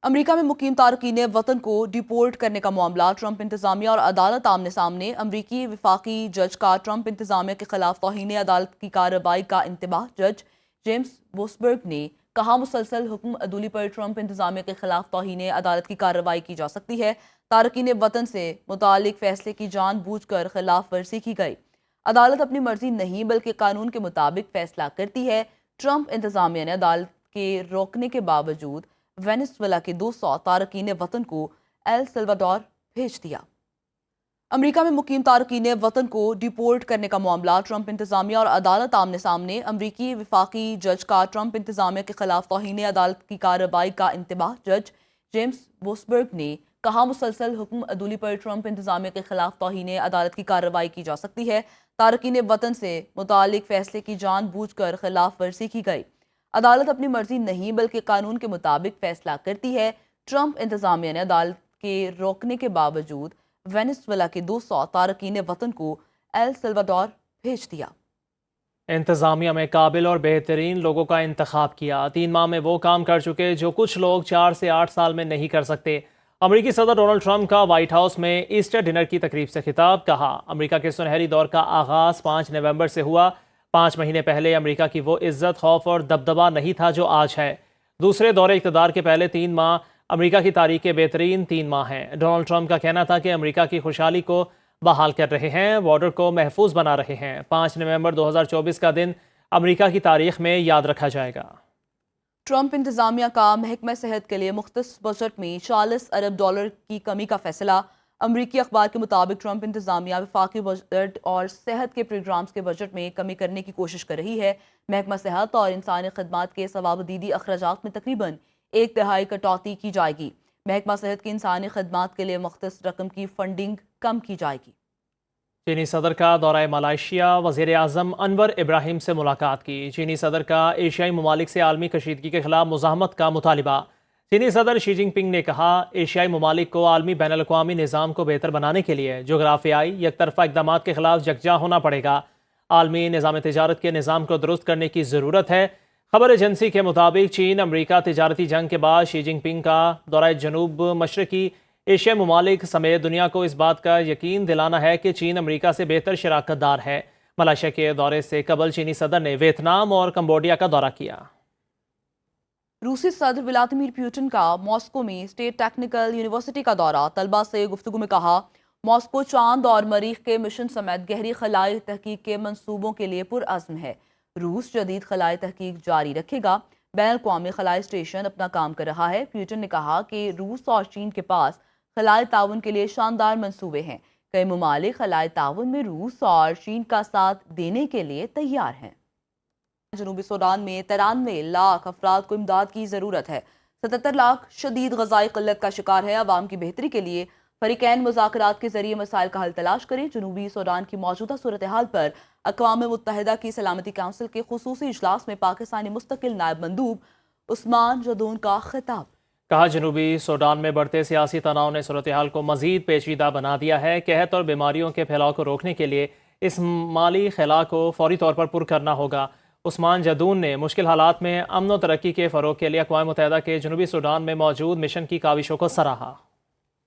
امریکہ میں مقیم تارکین وطن کو ڈیپورٹ کرنے کا معاملہ ٹرمپ انتظامیہ اور عدالت آمنے سامنے۔ امریکی وفاقی جج کا ٹرمپ انتظامیہ کے خلاف توہین عدالت کی کارروائی کا انتباہ۔ جج جیمز ووسبرگ نے کہا، مسلسل حکم عدولی پر ٹرمپ انتظامیہ کے خلاف توہین عدالت کی کارروائی کی جا سکتی ہے۔ تارکین وطن سے متعلق فیصلے کی جان بوجھ کر خلاف ورزی کی گئی۔ عدالت اپنی مرضی نہیں بلکہ قانون کے مطابق فیصلہ کرتی ہے۔ ٹرمپ انتظامیہ نے عدالت کے روکنے کے باوجود وینزویلا کے 200 تارکین وطن کو ایل سلواڈور بھیج دیا۔ امریکہ میں مقیم تارکین وطن کو ڈیپورٹ کرنے کا معاملہ ٹرمپ انتظامیہ اور عدالت آمنے سامنے۔ امریکی وفاقی جج کا ٹرمپ انتظامیہ کے خلاف توہین عدالت کی کارروائی کا انتباہ۔ جج جیمز ووسبرگ نے کہا، مسلسل حکم عدولی پر ٹرمپ انتظامیہ کے خلاف توہین عدالت کی کارروائی کی جا سکتی ہے۔ تارکین وطن سے متعلق فیصلے کی جان بوجھ کر خلاف ورزی کی گئی۔ عدالت اپنی مرضی نہیں بلکہ قانون کے مطابق فیصلہ کرتی ہے۔ ٹرمپ انتظامیہ نے عدالت کے روکنے کے باوجود وینزویلا کے 200 تارکین وطن کو ایل سلواڈور بھیج دیا۔ انتظامیہ میں قابل اور بہترین لوگوں کا انتخاب کیا۔ 3 ماہ میں وہ کام کر چکے جو کچھ لوگ 4 سے 8 سال میں نہیں کر سکتے۔ امریکی صدر ڈونلڈ ٹرمپ کا وائٹ ہاؤس میں ایسٹر ڈنر کی تقریب سے خطاب۔ کہا، امریکہ کے سنہری دور کا آغاز 5 نومبر سے ہوا۔ 5 مہینے پہلے امریکہ کی وہ عزت، خوف اور دبدبہ نہیں تھا جو آج ہے۔ دوسرے دور اقتدار کے پہلے 3 ماہ امریکہ کی تاریخ کے بہترین 3 ماہ ہیں۔ ڈونلڈ ٹرمپ کا کہنا تھا کہ امریکہ کی خوشحالی کو بحال کر رہے ہیں، بارڈر کو محفوظ بنا رہے ہیں۔ 5 نومبر 2024 کا دن امریکہ کی تاریخ میں یاد رکھا جائے گا۔ ٹرمپ انتظامیہ کا محکمہ صحت کے لیے مختص بجٹ میں 40 ارب ڈالر کی کمی کا فیصلہ۔ امریکی اخبار کے مطابق ٹرمپ انتظامیہ وفاقی بجٹ اور صحت کے پروگرامز کے بجٹ میں کمی کرنے کی کوشش کر رہی ہے۔ محکمہ صحت اور انسانی خدمات کے ثوابدیدی اخراجات میں تقریباً 1/3 کٹوتی کی جائے گی۔ محکمہ صحت کی انسانی خدمات کے لیے مختص رقم کی فنڈنگ کم کی جائے گی۔ چینی صدر کا دورہ ملائیشیا، وزیر اعظم انور ابراہیم سے ملاقات کی۔ چینی صدر کا ایشیائی ممالک سے عالمی کشیدگی کے خلاف مزاحمت کا مطالبہ۔ چینی صدر شی جن پنگ نے کہا، ایشیائی ممالک کو عالمی بین الاقوامی نظام کو بہتر بنانے کے لیے جغرافیائی یک طرفہ اقدامات کے خلاف یکجا ہونا پڑے گا۔ عالمی نظام تجارت کے نظام کو درست کرنے کی ضرورت ہے۔ خبر ایجنسی کے مطابق چین امریکہ تجارتی جنگ کے بعد شی جن پنگ کا دورہ جنوب مشرقی ایشیائی ممالک سمیت دنیا کو اس بات کا یقین دلانا ہے کہ چین امریکہ سے بہتر شراکت دار ہے۔ ملائیشیا کے دورے سے قبل چینی صدر نے ویتنام اور کمبوڈیا کا دورہ کیا۔ روسی صدر ولادیمیر پوٹن کا ماسکو میں اسٹیٹ ٹیکنیکل یونیورسٹی کا دورہ۔ طلبہ سے گفتگو میں کہا، ماسکو چاند اور مریخ کے مشن سمیت گہری خلائی تحقیق کے منصوبوں کے لیے پرعزم ہے۔ روس جدید خلائی تحقیق جاری رکھے گا۔ بین الاقوامی خلائی اسٹیشن اپنا کام کر رہا ہے۔ پوٹن نے کہا کہ روس اور چین کے پاس خلائی تعاون کے لیے شاندار منصوبے ہیں۔ کئی ممالک خلائی تعاون میں روس اور چین کا ساتھ دینے کے لیے تیار ہیں۔ جنوبی سوڈان میں 93 لاکھ افراد کو امداد کی ضرورت ہے۔ 77 لاکھ شدید غذائی قلت کا شکار ہے۔ عوام کی بہتری کے لیے فریقین مذاکرات کے ذریعے مسائل کا حل تلاش کریں۔ جنوبی سوڈان کی موجودہ صورتحال پر اقوام متحدہ کی سلامتی کونسل کے خصوصی اجلاس میں پاکستانی مستقل نائب مندوب عثمان جدون کا خطاب۔ کہا، جنوبی سوڈان میں بڑھتے سیاسی تناؤ نے صورتحال کو مزید پیچیدہ بنا دیا ہے۔ قحط اور بیماریوں کے پھیلاؤ کو روکنے کے لیے اس مالی خلا کو فوری طور پر پر کرنا ہوگا۔ عثمان جدون نے مشکل حالات میں امن و ترقی کے فروغ کے لیے اقوام متحدہ کے جنوبی سوڈان میں موجود مشن کی کاوشوں کو سراہا۔